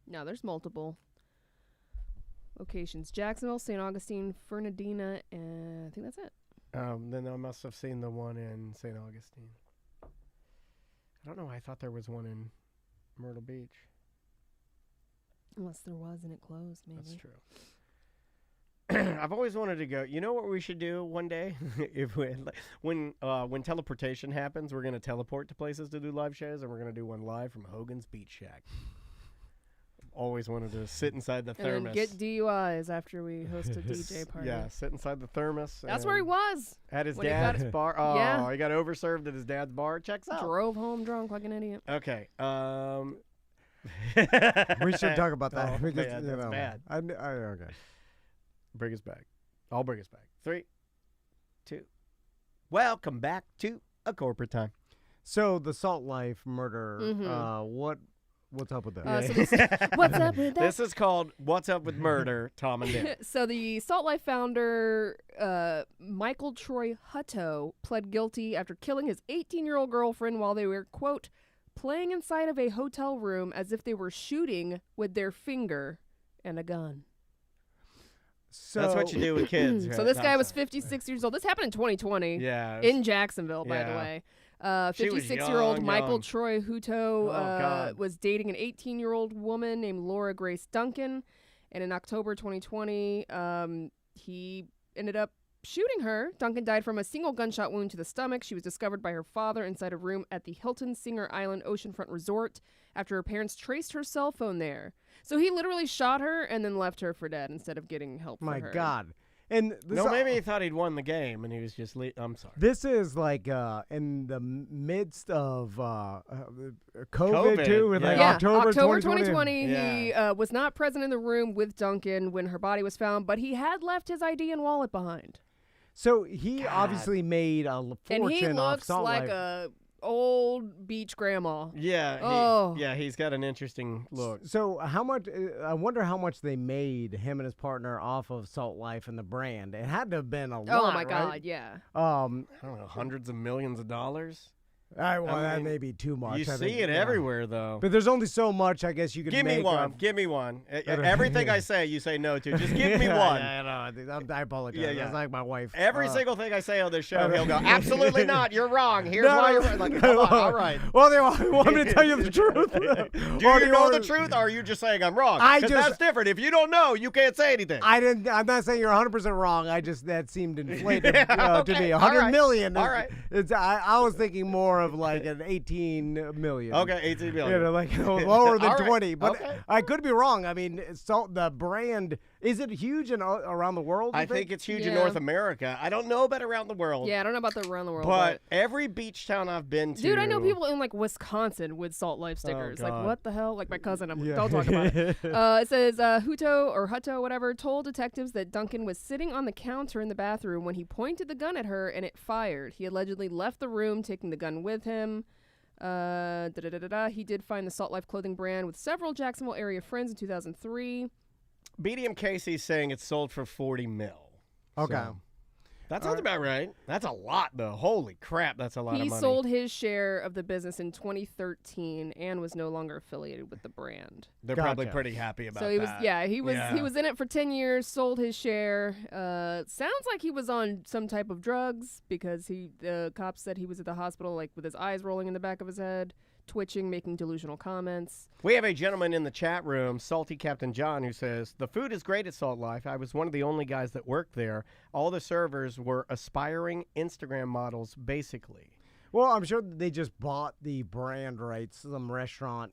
No, there's multiple locations. Jacksonville, St. Augustine, Fernandina, and I think that's it. Then I must have seen the one in St. Augustine. I don't know. I thought there was one in Myrtle Beach. Unless there was and it closed, maybe. That's true. I've always wanted to go. You know what we should do one day? When teleportation happens, we're gonna teleport to places to do live shows, and we're gonna do one live from Hogan's Beach Shack. Always wanted to sit inside the thermos. And then get DUIs after we host a DJ party. Yeah, sit inside the thermos. That's where he was. At his when he dad's got- bar. Oh, Yeah. he got overserved at his dad's bar. Checks out. Drove home drunk like an idiot. Okay. We should talk about that. Oh, because, man, you that's know, bad. Okay. Bring us back. I'll bring us back. 3, 2. Welcome back to A Corporate Time. So the Salt Life murder. Mhm. What's up with that? So this- what's up with that? This is called What's Up with Murder, Tom and Dan. So the Salt Life founder, Michael Troy Hutto, pled guilty after killing his 18-year-old girlfriend while they were, quote, playing inside of a hotel room as if they were shooting with their finger and a gun. So That's what you do with kids. So right? this No, guy I'm was sorry. 56 years old. This happened in 2020 Yeah. in Jacksonville, by the Yeah. way. She was 56-year-old young, Michael young. Troy Hutto God. was dating an 18-year-old woman named Laura Grace Duncan. And in October 2020, he ended up shooting her. Duncan died from a single gunshot wound to the stomach. She was discovered by her father inside a room at the Hilton Singer Island Oceanfront Resort after her parents traced her cell phone there. So he literally shot her and then left her for dead instead of getting help my for her. God. And this No, maybe he thought he'd won the game and he was just I'm sorry. This is like in the midst of COVID, COVID, too, with like yeah. October 2020, Yeah. he was not present in the room with Duncan when her body was found, but he had left his ID and wallet behind. So he God. obviously made a And he fortune off looks Salt like Life. a old beach grandma. Yeah. Oh. Yeah, he's got an interesting look. So how much? I wonder how much they made him and his partner off of Salt Life and the brand. It had to have been a lot. Oh my right? God, yeah. I don't know, hundreds of millions of dollars? Well, I that mean, may be too much. You I see think, it yeah. everywhere, though. But there's only so much, I guess, you can Give me make. one. Give me one. Everything I say, you say no to. Just give me one. I apologize. Yeah, yeah. That's like my wife. Every single thing I say on this show, he'll go, absolutely not. You're wrong. Here's why you're right. Like, no, come on, all right. Well, they want me to tell you the truth. Do you know the truth, or are you just saying I'm wrong? I 'Cause just- that's different. If you don't know, you can't say anything. I'm not saying you're 100% wrong. That seemed inflated Yeah, to okay. me. All 100 right. million. All right. I was thinking more of like an 18 million. Okay, 18 million. You know, like lower than All right. 20. But Okay. I could be wrong. I mean, the brand, is it huge around the world? you I think it's huge in Yeah. North America. I don't know about around the world. Yeah, I don't know about the around the world. But every beach town I've been to. Dude, I know people in like Wisconsin with Salt Life stickers. Like, God. what the hell? Like my cousin. Yeah. Don't talk about it. It says Hutto, whatever, told detectives that Duncan was sitting on the counter in the bathroom when he pointed the gun at her and it fired. He allegedly left the room, taking the gun with him. He did find the Salt Life clothing brand with several Jacksonville area friends in 2003. BDM Casey's saying it's sold for 40 mil. Okay. So, that sounds about right. That's a lot, though. Holy crap, that's a lot of He money. sold his share of the business in 2013 and was no longer affiliated with the brand. They're probably Gotcha. pretty happy about So he was, that. he was in it for 10 years, sold his share. Sounds like he was on some type of drugs because the cops said he was at the hospital like with his eyes rolling in the back of his head, twitching, making delusional comments. We have a gentleman in the chat room, Salty Captain John, who says, the food is great at Salt Life. I was one of the only guys that worked there. All the servers were aspiring Instagram models, basically. Well, I'm sure they just bought the brand rights. Some restaurant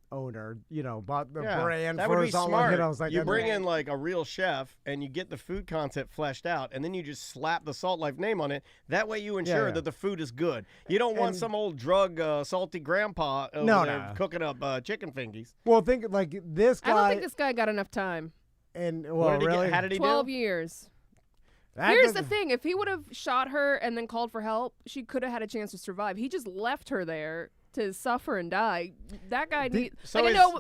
owner, bought the brand that for would be Salt smart. Life. I was like, you that- bring in like a real chef and you get the food concept fleshed out, and then you just slap the Salt Life name on it. That way you ensure Yeah. that the food is good. You don't want And- some old drug salty grandpa over No, there no. cooking up chicken fingies. Well, think like this guy. I don't think this guy got enough time. And What well, did he get? really, How did he 12 do? years. That Here's the doesn't- thing. If he would have shot her and then called for help, she could have had a chance to survive. He just left her there to suffer and die. That guy Did- need, so like, I is- know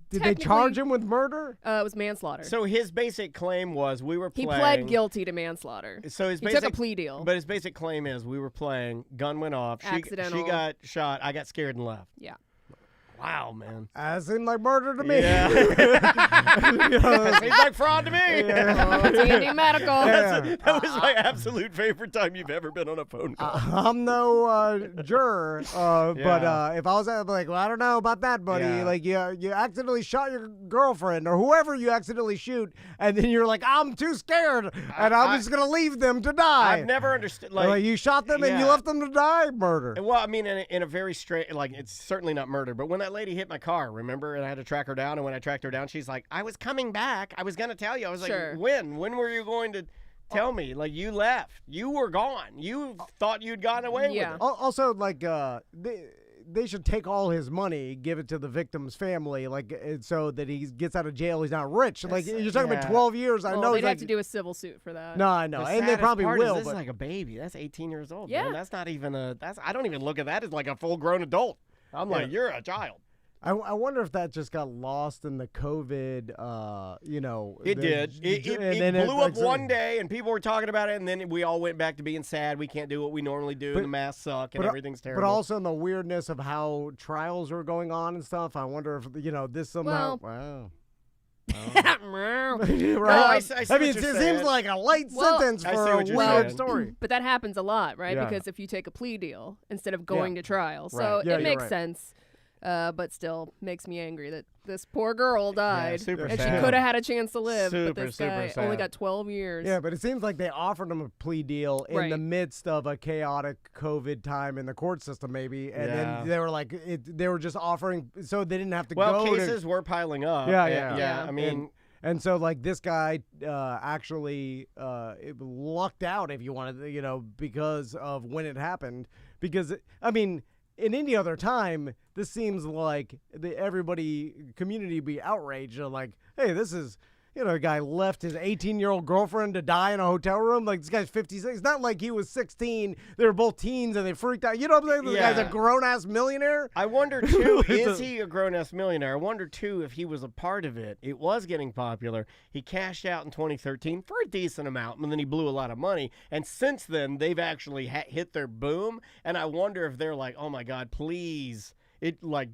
Did they charge him with murder? It was manslaughter. So his basic claim was we were he playing. pled guilty to manslaughter. So his He basic took a plea deal. But his basic claim is we were playing, gun went off, she Accidental. got shot, I got scared and left. Yeah. Wow, man. That seemed like murder to me. Yeah. You know, Seems like fraud to me. Oh, T&D Medical. Yeah. That was my absolute favorite time you've ever been on a phone call. I'm no juror, but Yeah. if I was like, well, I don't know about that, buddy. Yeah. Like, you accidentally shot your girlfriend or whoever you accidentally shoot, and then you're like, I'm too scared, and I'm just gonna leave them to die. I've never understood. Like, you shot them and you yeah. left them to die. Murder. Well, I mean, in a very straight, like, it's certainly not murder, but when that lady hit my car, remember, and I had to track her down, and when I tracked her down, she's like, I was coming back. I was going to tell you. I was Sure. like, when? When were you going to tell me? Like, you left. You were gone. You thought you'd gotten away with Yeah. it. Also, like, they should take all his money, give it to the victim's family, like, so that he gets out of jail. He's not rich. Like, you're talking about yeah. 12 years. I Well, know they'd he's have like, to do a civil suit for that. No, I know, The and they saddest probably part is will. this But is like a baby. That's 18 years old. Yeah. Man. That's not even I don't even look at that as like a full-grown adult. I'm like, you're a child. I wonder if that just got lost in the COVID, It did. It blew up one day, and people were talking about it, and then we all went back to being sad. We can't do what we normally do, and the masks suck, and everything's terrible. But also in the weirdness of how trials are going on and stuff, I wonder if, this somehow... Wow. I see I what mean, you're it saying. seems like a light Well, sentence I for see a what you're weird saying. story. But that happens a lot, right? Yeah. Because if you take a plea deal instead of going to trial. So Right. Yeah, it you're makes right. sense. But still makes me angry that this poor girl died. super and she sad. could have had a chance to live. Super, but this super guy sad. only got 12 years. Yeah, but it seems like they offered him a plea deal in Right. the midst of a chaotic COVID time in the court system, maybe, and Yeah. then they were like, they were just offering so they didn't have to Well, go cases to. were piling up. Yeah, and- yeah. I mean, And so, like, this guy actually it lucked out, if you wanted, because of when it happened. Because, I mean, in any other time, this seems like community be outraged. Like, hey, this is, a guy left his 18-year-old girlfriend to die in a hotel room. Like, this guy's 56. It's not like he was 16. They were both teens and they freaked out. You know what I'm saying? This guy's a Yeah. grown-ass millionaire. I wonder, too, is he a grown-ass millionaire? I wonder, too, if he was a part of it. It was getting popular. He cashed out in 2013 for a decent amount, and then he blew a lot of money. And since then, they've actually hit their boom. And I wonder if they're like, oh, my God, please,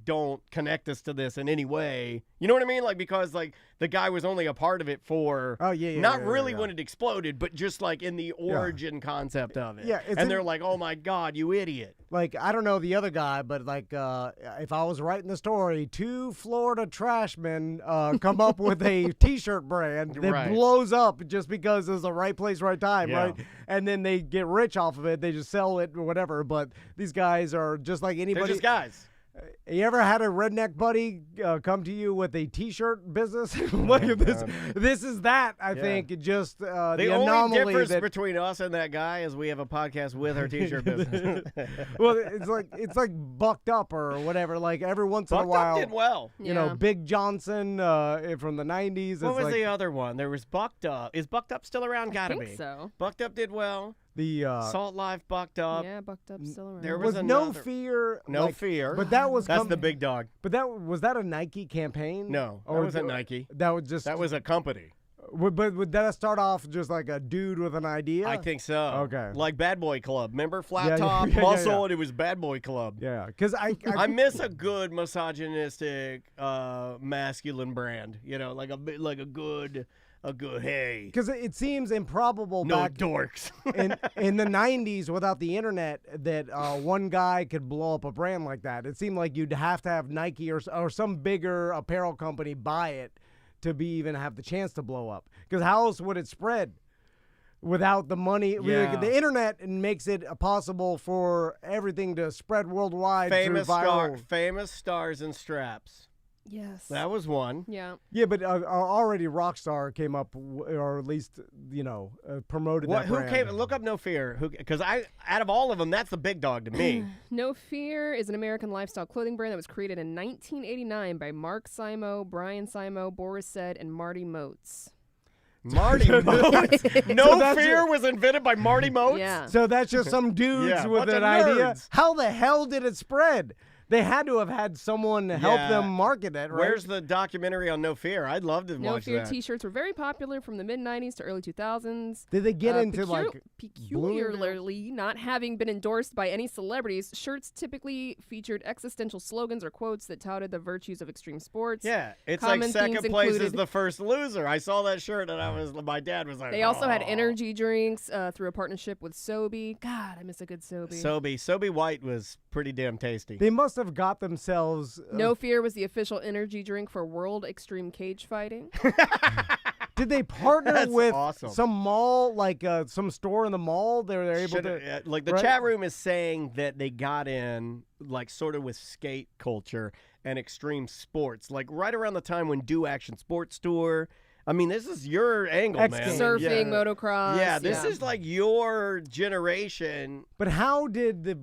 don't connect us to this in any way. You know what I mean? Like, because, like, the guy was only a part of it for not really when it exploded, but just, like, in the origin concept of it. Yeah, and they're like, oh, my God, you idiot. Like, I don't know the other guy, but, like, if I was writing the story, 2 Florida trash men come up with a T-shirt brand that Right. blows up just because it's the right place, right time, Yeah. right? And then they get rich off of it. They just sell it or whatever. But these guys are just like anybody. They're just guys. You ever had a redneck buddy come to you with a T-shirt business? Look at this. This is that, I think. Just the The only anomaly difference that. between us and that guy is we have a podcast with our T-shirt business. Well, it's like Bucked Up or whatever. Like every once in a Bucked while, Up did well. you know, Big Johnson from the 90s. What it's was like the other one? There was Bucked Up. Is Bucked Up still around? Gotta I think be. so. Bucked Up did well. the Salt Life Bucked Up. Yeah, Bucked Up still around. There was was No another- Fear. No like- Fear. But that was That's the big dog. But was that a Nike campaign? No, that Or wasn't Nike. That was just. That was a company. But would that start off just like a dude with an idea? I think so. Okay. Like Bad Boy Club. Remember Flat Yeah, Top, yeah, Muscle, and it was Bad Boy Club. Yeah, because I I miss a good misogynistic, masculine brand. You know, like a good hey. Because it seems improbable No back dorks. in the 90s without the internet that one guy could blow up a brand like that. It seemed like you'd have to have Nike or some bigger apparel company buy it to even have the chance to blow up. Because how else would it spread without the money? Yeah. The internet makes it possible for everything to spread worldwide famous through viral. famous stars and straps. Yes. That was one. Yeah. Yeah, but already Rockstar came up, or at least promoted that Who brand. came? Look up No Fear. Because out of all of them, that's the big dog to me. No Fear is an American lifestyle clothing brand that was created in 1989 by Mark Simo, Brian Simo, Boris Said, and Marty Moats. Marty Moats. No that's Fear was invented by Marty Moats. Yeah. So that's just some dudes Yeah, with bunch an of idea. nerds. How the hell did it spread? They had to have had someone help them market it, right? Where's the documentary on No Fear? I'd love to No watch Fear that. T-shirts were very popular from the mid-90s to early 2000s. Did they get into Peculiarly not having been endorsed by any celebrities, shirts typically featured existential slogans or quotes that touted the virtues of extreme sports. Yeah, it's Common like second themes place is included- the first loser. I saw that shirt and my dad was like, They also had "Oh." energy drinks through a partnership with Sobe. God, I miss a good Sobe. Sobe White was pretty damn tasty. They must have got themselves. No Fear was the official energy drink for World Extreme Cage Fighting. Did they partner That's with awesome. some mall, like some store in the mall? They're able to. Like the right? chat room is saying that they got in like sort of with skate culture and extreme sports, like right around the time when Do Action Sports Tour. I mean, this is your angle, X man. Games. Surfing, motocross. Yeah, this is like your generation. But how did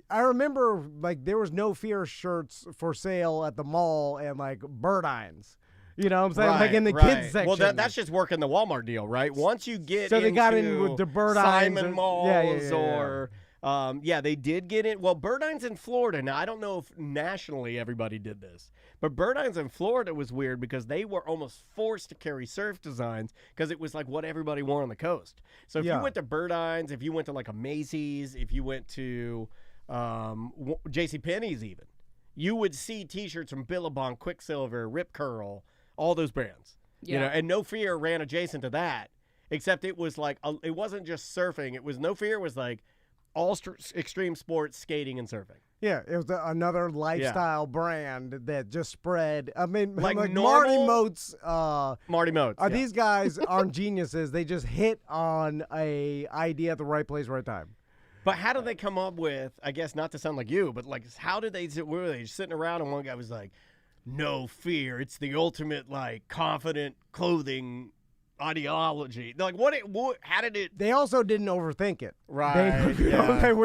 I remember like there was No Fear shirts for sale at the mall and like Bird-Eyes. You know what I'm saying? Like in the kids section. Well, that's just working the Walmart deal, right? Once you get So they got in with the Bird-Eyes Simon and- Malls yeah. or they did get in. Well, Bird-Eyes in Florida. Now, I don't know if nationally everybody did this, but Bird-Eyes in Florida was weird because they were almost forced to carry surf designs because it was like what everybody wore on the coast. So if you went to Bird-Eyes, if you went to like a Macy's, if you went to JCPenney's even, you would see T-shirts from Billabong, Quicksilver, Rip Curl, all those brands. Yeah. You know, and No Fear ran adjacent to that, except it was like it wasn't just surfing. It was No Fear was like all extreme sports, skating, and surfing. Yeah, it was another lifestyle brand that just spread. I mean, Like Marty normal- Moats. Marty Moats. These guys aren't geniuses. They just hit on a idea at the right place, right time. But how did they come up with, I guess not to sound like you, but like how did they, were they sitting around and one guy was like, No Fear, it's the ultimate like confident clothing ideology. Like how did it? They also didn't overthink it. Right. Which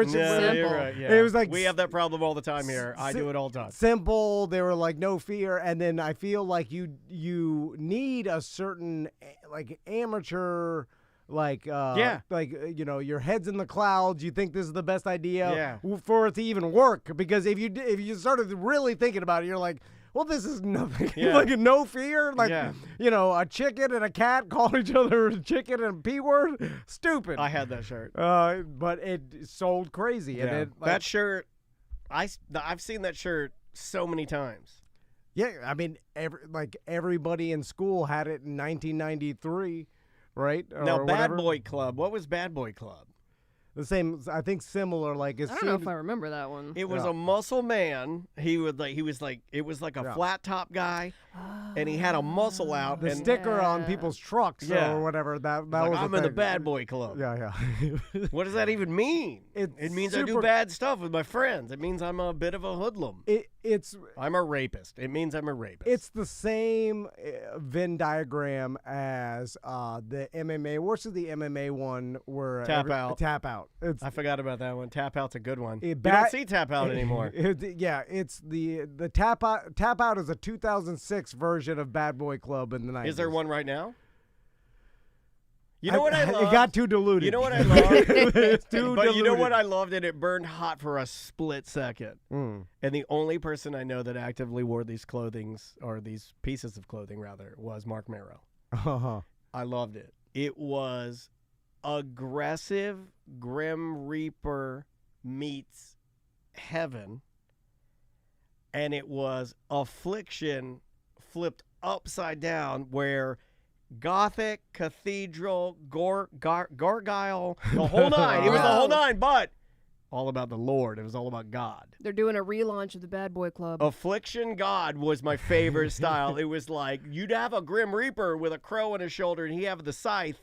is You're simple. right, yeah. It was like we have that problem all the time here. I do it all the time. simple. They were like No Fear, and then I feel like you need a certain like amateur. Like, your head's in the clouds. You think this is the best idea for it to even work. Because if you started really thinking about it, you're like, well, this is nothing. Like No Fear. Like, a chicken and a cat calling each other a chicken and a P word. Stupid. I had that shirt. But it sold crazy. Yeah. And That shirt, I've seen that shirt so many times. Yeah, I mean, everybody in school had it in 1993. Right? Now, or Bad whatever. Boy Club. What was Bad Boy Club? The same, I think similar, like as I don't soon know if I remember that one. It was a muscle man. It was like a flat top guy, and he had a muscle out. the and sticker on people's trucks Yeah. or whatever. That like, was I'm a in the thing. Bad Boy Club. Yeah. What does that even mean? It's It means I do super- bad stuff with my friends. It means I'm a bit of a hoodlum. I'm a rapist. It means I'm a rapist. It's the same Venn diagram as the MMA. What's the MMA one where Tap out. Tap out. It's I forgot about that one. Tap out's a good one. It You ba- don't see tap out anymore. It's the tap out. Tap out is a 2006 version of Bad Boy Club in the 90s. Is there one right now? You know what I love? It got too diluted. You know what I love? It's too But you know diluted. what I loved? And it burned hot for a split second. Mm. And the only person I know that actively wore these these pieces of clothing rather, was Mark Marrow. Uh-huh. I loved it. It was aggressive Grim Reaper meets heaven. And it was Affliction flipped upside down where Gothic, Cathedral, Gargoyle, the whole nine. It was the whole nine, but all about the Lord. It was all about God. They're doing a relaunch of the Bad Boy Club. Affliction God was my favorite style. It was like you'd have a Grim Reaper with a crow on his shoulder, and he'd have the scythe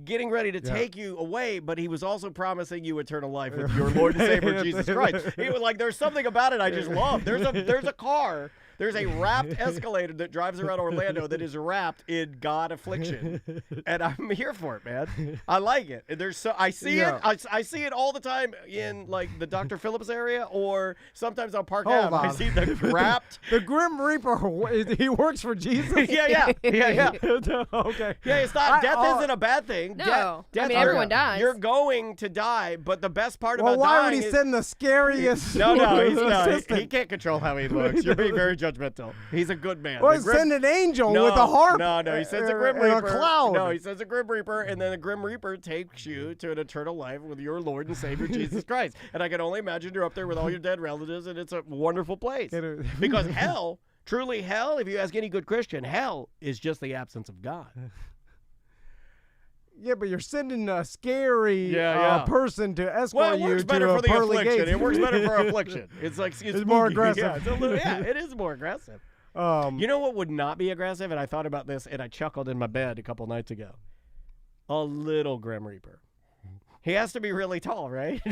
getting ready to take you away, but he was also promising you eternal life with your Lord and Savior Jesus Christ. It was like there's something about it I just love. There's a car There's a wrapped escalator that drives around Orlando that is wrapped in God affliction, and I'm here for it, man. I like it. I see it. I see it all the time in like the Dr. Phillips area, or sometimes on Park Ave. I see the wrapped. The Grim Reaper. He works for Jesus. Yeah. Okay. Yeah, it's not. Death isn't a bad thing. No, death, I mean everyone dies. You're going to die, but the best part about why dying would he send the scariest? No, he's not. assistant? He can't control how he looks. You're being very judgmental. He's a good man. Well, send an angel with a harp. No, he sends a Grim and Reaper. a cloud. No, he sends a Grim Reaper, and then the Grim Reaper takes you to an eternal life with your Lord and Savior Jesus Christ. And I can only imagine you're up there with all your dead relatives, and it's a wonderful place. Because hell, truly hell, if you ask any good Christian, hell is just the absence of God. Yeah, but you're sending a scary person to escort Well, it you works to better a for the pearly affliction. gates. It works better for affliction. It's like it's more spooky. aggressive. Yeah, it is more aggressive. You know what would not be aggressive? And I thought about this, and I chuckled in my bed a couple nights ago. A little Grim Reaper. He has to be really tall, right?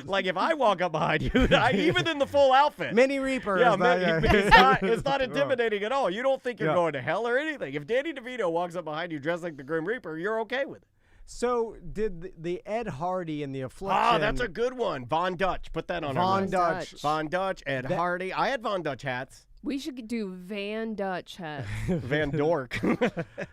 Like if I walk up behind you, even in the full outfit. Mini Reaper. It's not intimidating at all. You don't think you're going to hell or anything. If Danny DeVito walks up behind you dressed like the Grim Reaper, you're okay with it. So did the Ed Hardy and the Affliction? Oh, that's a good one. Von Dutch. Put that on our list. Von Dutch, Ed Hardy. I had Von Dutch hats. We should do Van Dutch hats. Van Dork.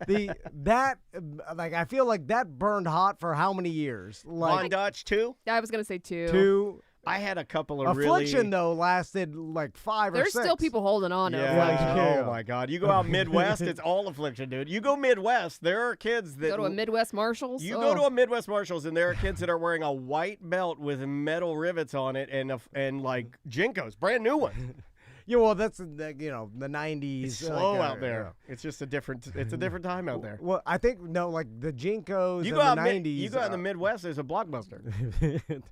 I feel like that burned hot for how many years? Von Dutch, 2? I was going to say 2. 2. I had a couple of Affliction, though, lasted like 5 or 6. There's still people holding on to Oh, my God. You go out Midwest, it's all Affliction, dude. You go Midwest, there are kids that... Go to a Midwest Marshalls? You go to a Midwest Marshalls, and there are kids that are wearing a white belt with metal rivets on it and like Jinkos, brand new one. Yeah, well, that's the 90s. It's slow out there. It's just a different time out there. Well, I think like the Jinkos you in go out the 90s. You go out in the Midwest, there's a Blockbuster.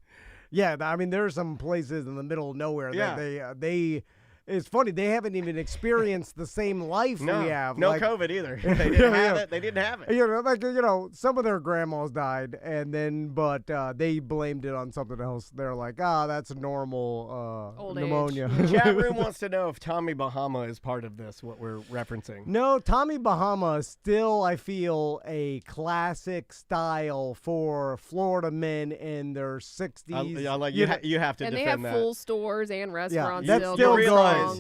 Yeah, I mean, there are some places in the middle of nowhere that they it's funny, they haven't even experienced the same life we have. No COVID either. They didn't have it. They didn't have it. Some of their grandmas died, but they blamed it on something else. They're like, that's normal Old pneumonia. age. Chat room wants to know if Tommy Bahama is part of this, what we're referencing. No, Tommy Bahama is still, I feel, a classic style for Florida men in their 60s. You have to and defend they have that. full stores and restaurants. that's still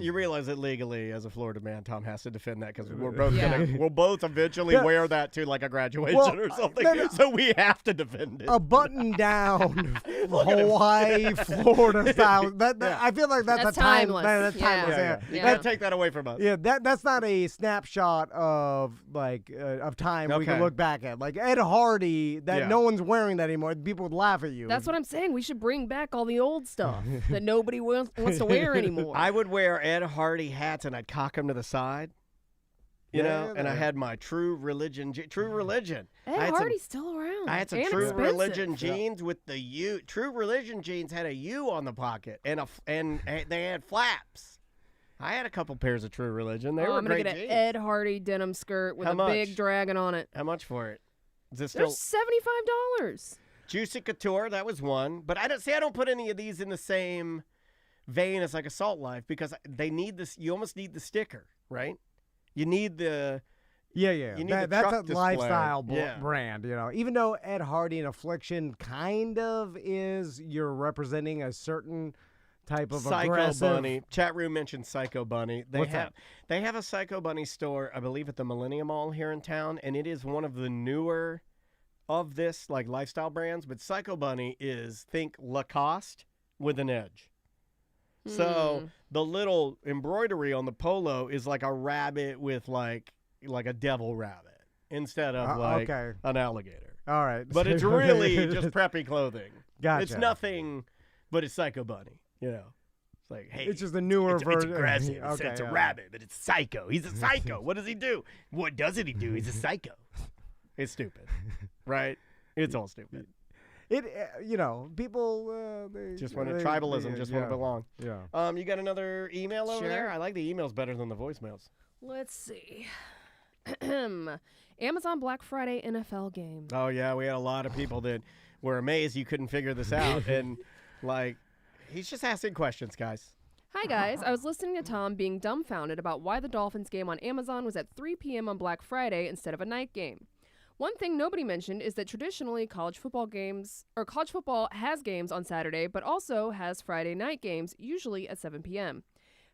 You realize that legally, as a Florida man, Tom has to defend that because we'll both eventually wear that to like a graduation or something. So we have to defend it. A button-down Hawaii, Florida style. I feel like that's a timeless. That's timeless. You can't take that away from us. Yeah, that's not a snapshot of of time we can look back at. Like Ed Hardy, no one's wearing that anymore. People would laugh at you. That's what I'm saying. We should bring back all the old stuff that nobody wants to wear anymore. I would wear Ed Hardy hats and I'd cock them to the side. You know, and I had my True Religion. Ed Hardy's still around. I had some True Religion jeans with the U. True Religion jeans had a U on the pocket and they had flaps. I had a couple pairs of True Religion. They were great jeans. I'm gonna get an Ed Hardy denim skirt with a big dragon on it. How much for it? Is it They're still $75. Juicy Couture? That was one, but I don't put any of these in the same vein as like Assault Life because they need this. You almost need the sticker, right? You need the You need that's a display. lifestyle brand, Even though Ed Hardy and Affliction kind of is, you're representing a certain type of Psycho aggressive. Bunny. Chat room mentioned Psycho Bunny. They What's have a Psycho Bunny store, I believe, at the Millennium Mall here in town, and it is one of the newer of this like lifestyle brands. But Psycho Bunny is think Lacoste with an edge. So the little embroidery on the polo is like a rabbit with like a devil rabbit instead of an alligator. All right. But it's really just preppy clothing. Gotcha. It's nothing, but it's Psycho Bunny, It's like, hey. It's just a newer version. It's aggressive. It's a rabbit, but it's psycho. He's a psycho. What does he do? What doesn't he do? He's a psycho. It's stupid, right? It's all stupid. People they just want tribalism, just want to belong. Yeah. You got another email over there? I like the emails better than the voicemails. Let's see. Amazon Black Friday NFL game. Oh yeah, we had a lot of people that were amazed you couldn't figure this out, and like, he's just asking questions, guys. Hi, guys. I was listening to Tom being dumbfounded about why the Dolphins game on Amazon was at 3 p.m. on Black Friday instead of a night game. One thing nobody mentioned is that traditionally college football has games on Saturday, but also has Friday night games, usually at 7 p.m.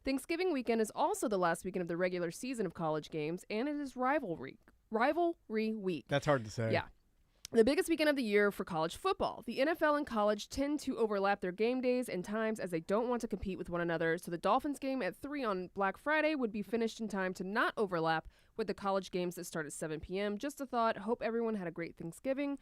Thanksgiving weekend is also the last weekend of the regular season of college games, and it is rivalry week. That's hard to say. Yeah. The biggest weekend of the year for college football. The NFL and college tend to overlap their game days and times as they don't want to compete with one another, so the Dolphins game at 3 on Black Friday would be finished in time to not overlap with the college games that start at 7 p.m. Just a thought. Hope everyone had a great Thanksgiving.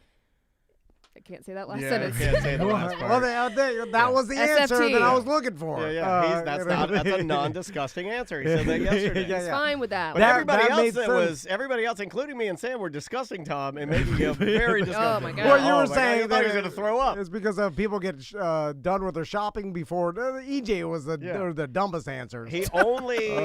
I can't say that last sentence. You can't say the last part. That was the answer SFT. that I was looking for. Yeah. That's a non-disgusting answer. He said that yesterday. He's fine with that. But everybody made else, including me and Sam, were discussing Tom and making him very disgusting. Oh, my God. Well, you were God, saying I thought he was going to throw up. It's because people get done with their shopping before. EJ was the dumbest answers. He only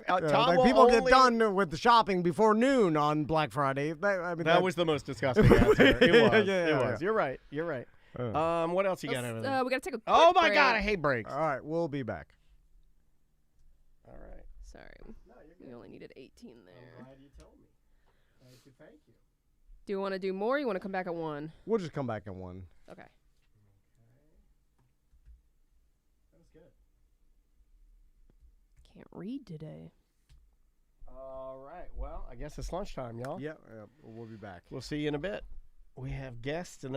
Tom people will get only, done with the shopping before noon on Black Friday. That was the most disgusting answer. It was. Yeah. It was. You're right. You're right. What else you got over there? We got to take a quick Oh my break. God, I hate breaks. All right, we'll be back. All right. Sorry. We only needed 18 there. Glad you told me. Thank you. Do you want to do more or you want to come back at 1? We'll just come back in one. Okay. That was good. Can't read today. All right. Well, I guess it's lunchtime, y'all. Yeah, we'll be back. We'll see you in a bit. We have guests and other